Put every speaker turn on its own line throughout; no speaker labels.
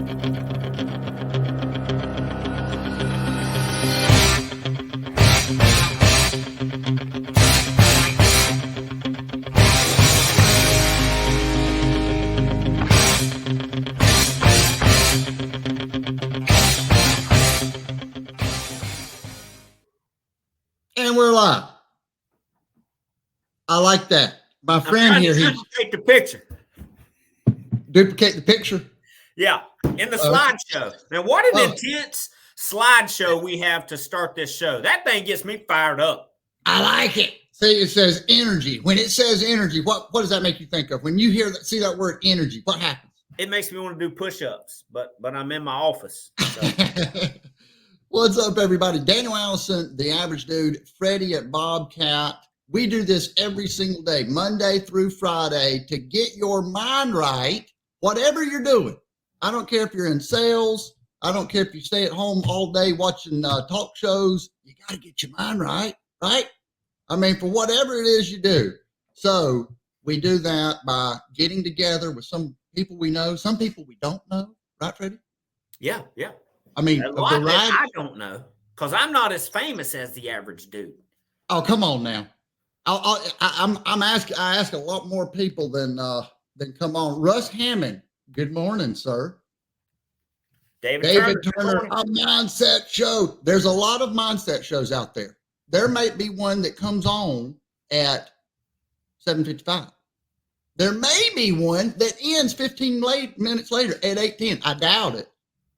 And we're live. I like that. My friend here, he
duplicate the picture.
Duplicate the picture.
Yeah, in the slideshow. Now, what an intense slideshow we have to start this show. That thing gets me fired up.
I like it. See, it says energy. When it says energy, what does that make you think of? When you hear that, see that word energy, what happens?
It makes me want to do push-ups, but I'm in my office. So.
What's up, everybody? Daniel Allison, the average dude, Freddie at Bobcat. We do this every single day, Monday through Friday, to get your mind right, whatever you're doing. I don't care if you're in sales. I don't care if you stay at home all day watching talk shows. You got to get your mind right, right? I mean, for whatever it is you do. So we do that by getting together with some people we know, some people we don't know, right, Freddie?
Yeah, yeah.
I mean,
a lot that I don't know because I'm not as famous as the average dude.
Oh, come on now. I ask a lot more people than come on. Russ Hammond. Good morning, sir. David Turner, a mindset show. There's a lot of mindset shows out there. There may be one that comes on at 7:55. There may be one that ends 15 minutes later at 8:10. I doubt it,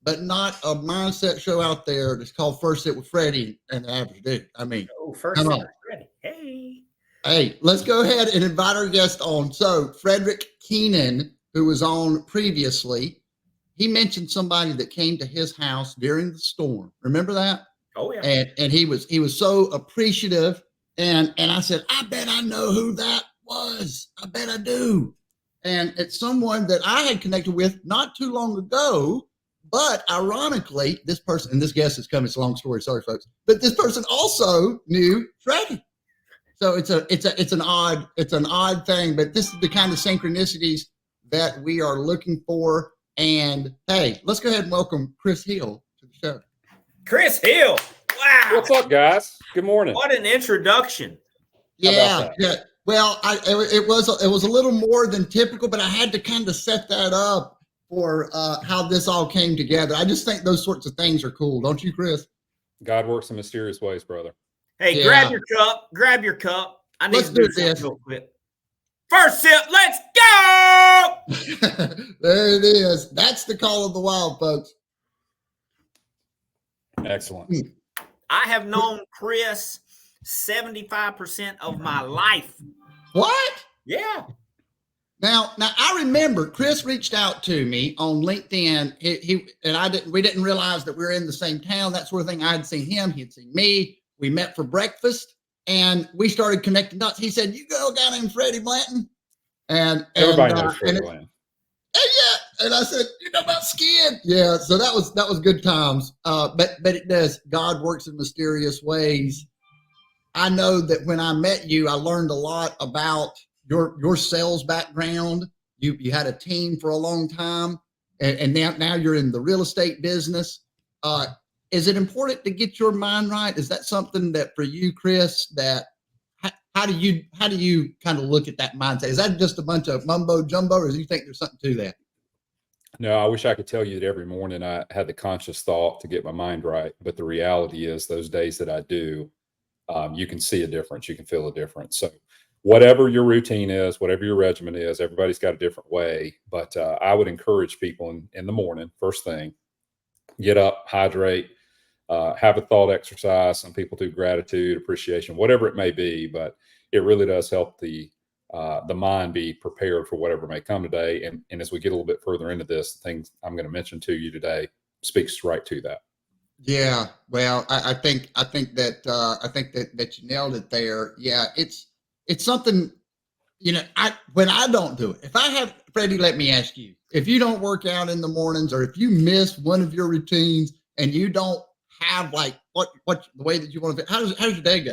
but not a mindset show out there that's called First Sit with Freddie and the Average Dude. I mean,
First Sit with Freddie. Hey,
let's go ahead and invite our guest on. So, Frederick Keenan, who was on previously, he mentioned somebody that came to his house during the storm. Remember that?
Oh yeah.
And he was so appreciative. And I said, I bet I know who that was. I bet I do. And it's someone that I had connected with not too long ago. But ironically, this person, and this guest is coming. It's a long story. Sorry, folks. But this person also knew Freddie. So it's an odd thing. But this is the kind of synchronicities that we are looking for. And hey, let's go ahead and welcome Chris Hill to the show.
Chris Hill. Wow.
What's up, guys? Good morning.
What an introduction.
Yeah. Well, it was a little more than typical, but I had to kind of set that up for how this all came together. I just think those sorts of things are cool, don't you, Chris?
God works in mysterious ways, brother.
Hey, grab your cup. I need to do this real quick. First sip, let's go!
There it is. That's the call of the wild, folks.
Excellent.
I have known Chris 75% of my life.
What?
Yeah.
Now I remember Chris reached out to me on LinkedIn. We didn't realize that we were in the same town, that sort of thing. I had seen him, he had seen me. We met for breakfast and we started connecting dots. He said, "You know a guy named Freddie Blanton?" And
everybody knows Freddie Blanton.
And I said, "You know about skiing?" Yeah. So that was good times. But it does. God works in mysterious ways. I know that when I met you, I learned a lot about your sales background. You had a team for a long time, and now you're in the real estate business. Is it important to get your mind right? Is that something that for you, Chris, that how do you kind of look at that mindset? Is that just a bunch of mumbo jumbo, or do you think there's something to that?
No, I wish I could tell you that every morning I had the conscious thought to get my mind right. But the reality is those days that I do, you can see a difference. You can feel a difference. So whatever your routine is, whatever your regimen is, everybody's got a different way. But I would encourage people in the morning, first thing, get up, hydrate, have a thought exercise. Some people do gratitude, appreciation, whatever it may be. But it really does help the mind be prepared for whatever may come today. And as we get a little bit further into this, the things I'm going to mention to you today speaks right to that.
Yeah, well, I think that you nailed it there. Yeah, it's something, when I don't do it, if I have, Freddie, let me ask you, if you don't work out in the mornings, or if you miss one of your routines and you don't have like what the way that you want to, how does your day go?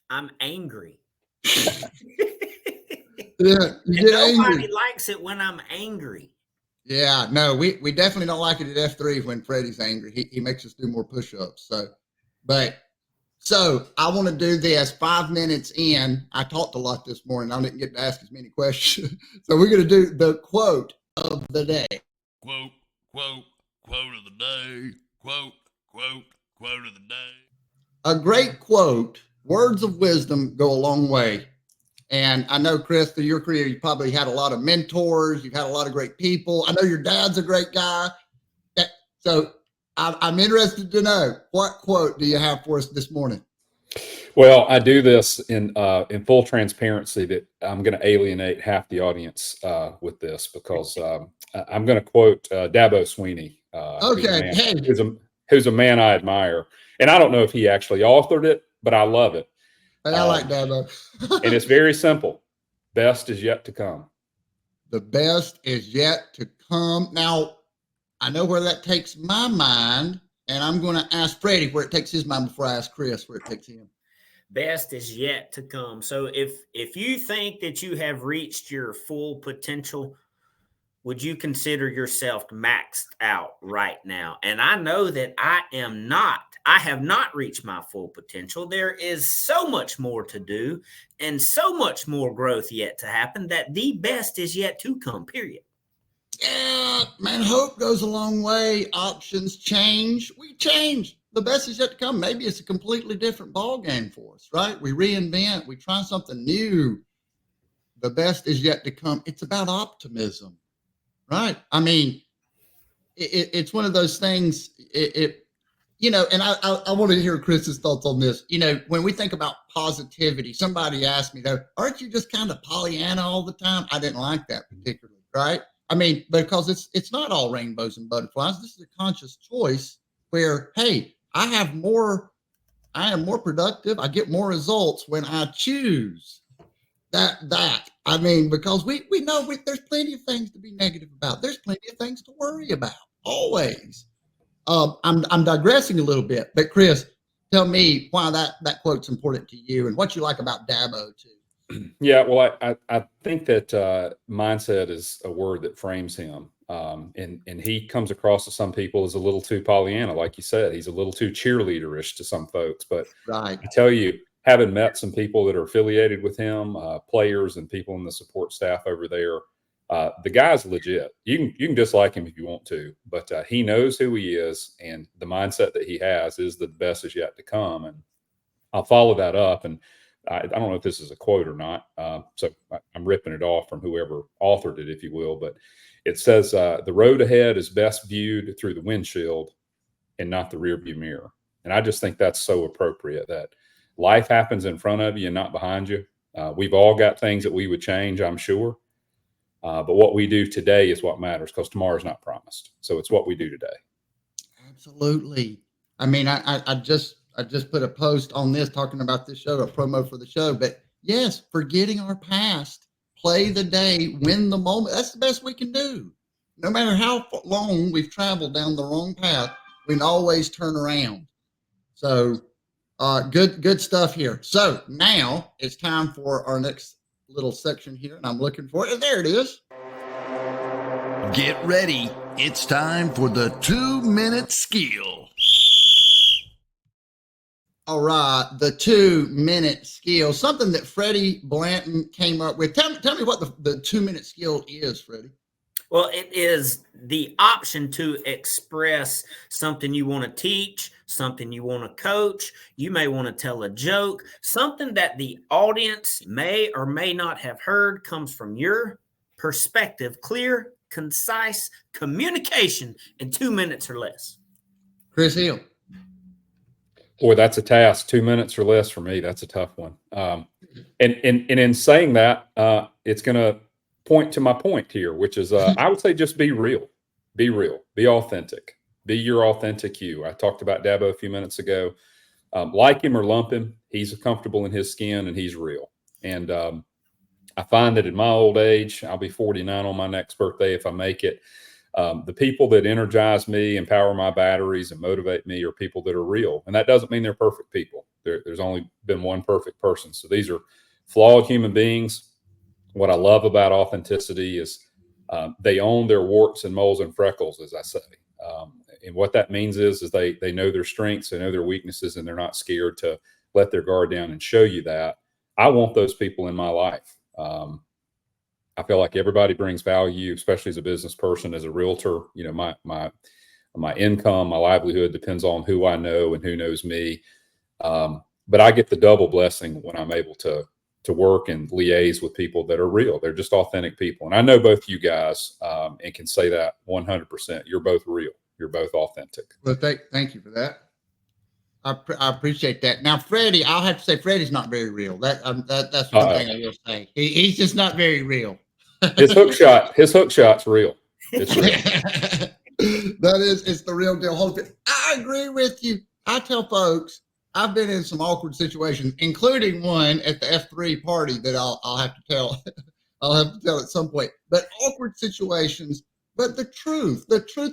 I'm angry.
Yeah, you get
nobody
angry.
likes it when I'm angry.
Yeah, no, we definitely don't like it at F3 when Freddie's angry. He makes us do more push-ups. So I want to do this 5 minutes in. I talked a lot this morning. I didn't get to ask as many questions. So we're going to do the quote of the day.
Quote, quote, quote of the day. Quote, quote, quote of the day.
A great quote, words of wisdom go a long way. And I know, Chris, through your career, you probably had a lot of mentors. You've had a lot of great people. I know your dad's a great guy. So I'm interested to know, what quote do you have for us this morning?
Well, I do this in full transparency that I'm going to alienate half the audience with this, because I'm going to quote Dabo Sweeney,
Okay.
who's a man I admire. And I don't know if he actually authored it, but I love it.
And I like Dabo.
And it's very simple. Best is yet to come.
The best is yet to come. Now, I know where that takes my mind, and I'm going to ask Freddie where it takes his mind before I ask Chris where it takes him.
Best is yet to come. So if you think that you have reached your full potential, would you consider yourself maxed out right now? And I know that I am not. I have not reached my full potential. There is so much more to do and so much more growth yet to happen, that the best is yet to come, period.
Yeah, man, hope goes a long way. Options change. We change. The best is yet to come. Maybe it's a completely different ball game for us, right? We reinvent. We try something new. The best is yet to come. It's about optimism, right? I mean, it's one of those things. And I want to hear Chris's thoughts on this. When we think about positivity, somebody asked me, though, aren't you just kind of Pollyanna all the time? I didn't like that particularly, right? I mean, because it's not all rainbows and butterflies. This is a conscious choice where, hey, I am more productive. I get more results when I choose that. I mean, because we know there's plenty of things to be negative about. There's plenty of things to worry about, always. I'm digressing a little bit, but Chris, tell me why that quote's important to you and what you like about Dabo too.
Yeah, well, I think that mindset is a word that frames him. And he comes across to some people as a little too Pollyanna, like you said. He's a little too cheerleaderish to some folks. But
right.
I tell you, having met some people that are affiliated with him, players and people in the support staff over there, the guy's legit. You can dislike him if you want to, but he knows who he is, and the mindset that he has is the best is yet to come. And I'll follow that up. And I don't know if this is a quote or not, so I'm ripping it off from whoever authored it, if you will. But it says, the road ahead is best viewed through the windshield and not the rearview mirror. And I just think that's so appropriate, that life happens in front of you and not behind you. We've all got things that we would change, I'm sure. But what we do today is what matters, because tomorrow's not promised. So it's what we do today.
Absolutely. I mean, I just put a post on this talking about this show, a promo for the show. But yes, forgetting our past, play the day, win the moment. That's the best we can do. No matter how long we've traveled down the wrong path, we can always turn around. So good stuff here. So now it's time for our next little section here, and I'm looking for it. And there it is.
Get ready. It's time for the 2-minute skill.
All right, the 2-minute skill, something that Freddie Blanton came up with. Tell me what the 2-minute skill is, Freddie.
Well, it is the option to express something you want to teach, something you want to coach. You may want to tell a joke, something that the audience may or may not have heard comes from your perspective. Clear, concise communication in 2 minutes or less.
Chris Hill.
Boy, that's a task. 2 minutes or less for me. That's a tough one. And in saying that, it's going to point to my point here, which is I would say just be real, be authentic, be your authentic you. I talked about Dabo a few minutes ago. Like him or lump him, he's comfortable in his skin and he's real. And I find that in my old age, I'll be 49 on my next birthday if I make it. The people that energize me, empower my batteries, and motivate me are people that are real. And that doesn't mean they're perfect people. There's only been one perfect person. So these are flawed human beings. What I love about authenticity is They own their warts and moles and freckles, as I say. And what that means is they know their strengths, they know their weaknesses, and they're not scared to let their guard down and show you that. I want those people in my life. I feel like everybody brings value, especially as a business person, as a realtor. You know, my income, my livelihood depends on who I know and who knows me. But I get the double blessing when I'm able to work and liaise with people that are real. They're just authentic people. And I know both you guys and can say that 100%. You're both real. You're both authentic.
Well, thank you for that. I appreciate that. Now, Freddie, I'll have to say Freddie's not very real. That's one thing I will say. He's just not very real.
His hook shot's real. It's real.
It's the real deal. I agree with you. I tell folks, I've been in some awkward situations, including one at the F3 party that I'll have to tell. I'll have to tell at some point. But awkward situations. But the truth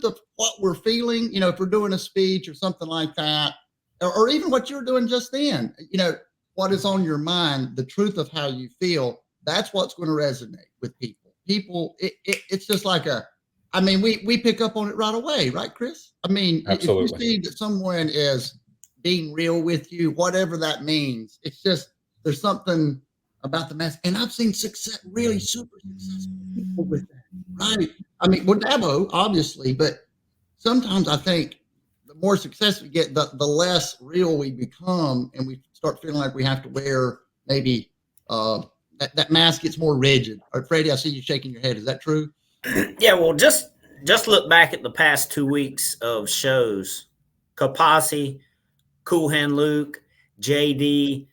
of what we're feeling, if we're doing a speech or something like that, or even what you're doing just then, what is on your mind, the truth of how you feel, that's what's going to resonate with people. It's just like we pick up on it right away, right, Chris?
Absolutely.
If you see that someone is being real with you, whatever that means, it's just, there's something about the mess. And I've seen really super successful people with that, right? Dabo, obviously, but sometimes I think the more success we get, the less real we become, and we start feeling like we have to wear maybe that mask gets more rigid. Freddie, I see you shaking your head. Is that true?
Yeah, well, just look back at the past 2 weeks of shows. Kapasi, Cool Hand Luke, JD,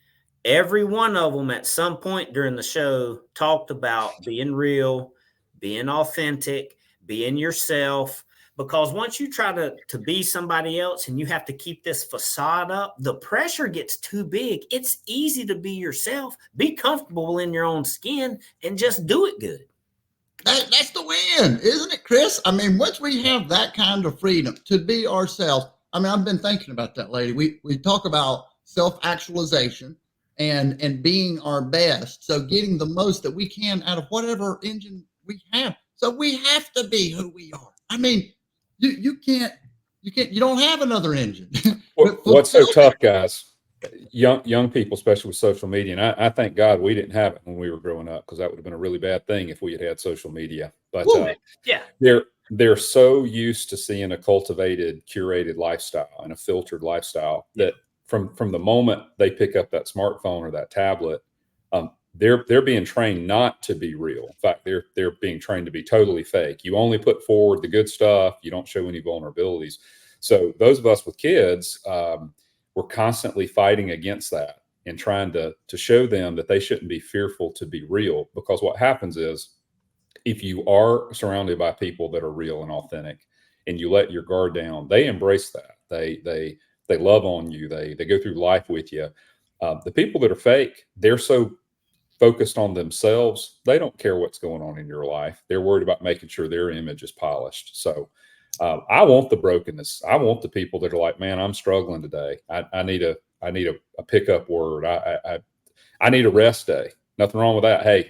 every one of them at some point during the show talked about being real, being authentic, being yourself. Because once you try to be somebody else and you have to keep this facade up, the pressure gets too big. It's easy to be yourself, be comfortable in your own skin, and just do it good.
That's the win, isn't it, Chris? Once we have that kind of freedom to be ourselves, I've been thinking about that lately. We talk about self-actualization and being our best. So getting the most that we can out of whatever engine we have. So we have to be who we are. You don't have another engine.
What's so tough, guys? Young people, especially with social media, and I thank God we didn't have it when we were growing up, because that would have been a really bad thing if we had social media. But they're so used to seeing a cultivated, curated lifestyle and a filtered lifestyle that from the moment they pick up that smartphone or that tablet, they're being trained not to be real. In fact, they're being trained to be totally fake. You only put forward the good stuff. You don't show any vulnerabilities. So those of us with kids, we're constantly fighting against that and trying to show them that they shouldn't be fearful to be real. Because what happens is, if you are surrounded by people that are real and authentic and you let your guard down, they embrace that. They love on you. They go through life with you. The people that are fake, they're so focused on themselves, they don't care what's going on in your life. They're worried about making sure their image is polished. So I want the brokenness. I want the people that are like, man, I'm struggling today. I need a pickup word. I need a rest day. Nothing wrong with that. Hey,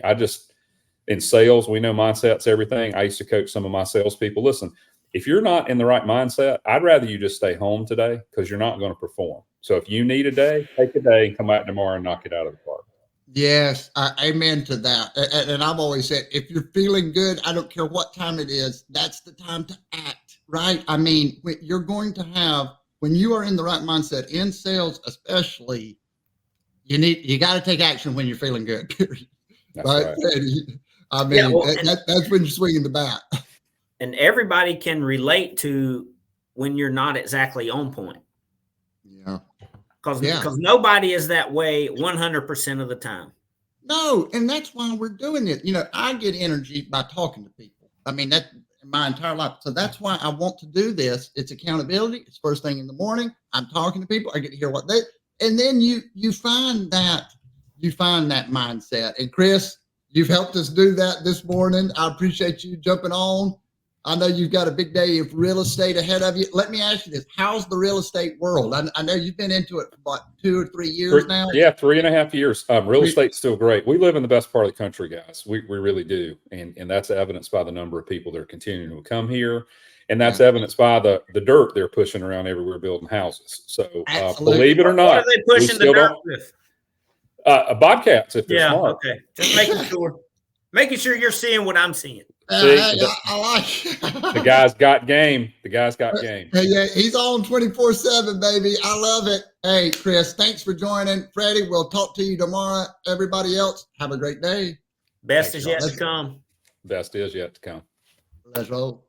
in sales, we know mindset's everything. I used to coach some of my salespeople. Listen, if you're not in the right mindset, I'd rather you just stay home today, because you're not going to perform. So if you need a day, take a day and come out tomorrow and knock it out of the park.
Yes, amen to that. And I've always said, if you're feeling good, I don't care what time it is, that's the time to act, right? You're going to have, when you are in the right mindset, in sales especially, you got to take action when you're feeling good, period.
That's right.
That's when you're swinging the bat.
And everybody can relate to when you're not exactly on point.
Yeah.
Because nobody is that way 100% of the time.
No, and that's why we're doing it. I get energy by talking to people. That's my entire life. So that's why I want to do this. It's accountability. It's first thing in the morning. I'm talking to people. I get to hear what and then you find that mindset. And Chris, you've helped us do that this morning. I appreciate you jumping on. I know you've got a big day of real estate ahead of you. Let me ask you this. How's the real estate world? I know you've been into it for what, 2 or 3 years now?
Yeah, 3.5 years. Real estate's still great. We live in the best part of the country, guys. We really do. And that's evidenced by the number of people that are continuing to come here. And that's evidenced by the dirt they're pushing around everywhere building houses. So believe it or not,
What are they pushing the dirt with?
Bobcats, if they're smart.
Okay. Just making sure you're seeing what I'm seeing.
I like it.
The guy's got game. The guy's got game.
Yeah, he's on 24/7, baby. I love it. Hey, Chris, thanks for joining. Freddie, we'll talk to you tomorrow. Everybody else, have a great day.
Best is yet to come.
Best is yet to come.
Let's roll.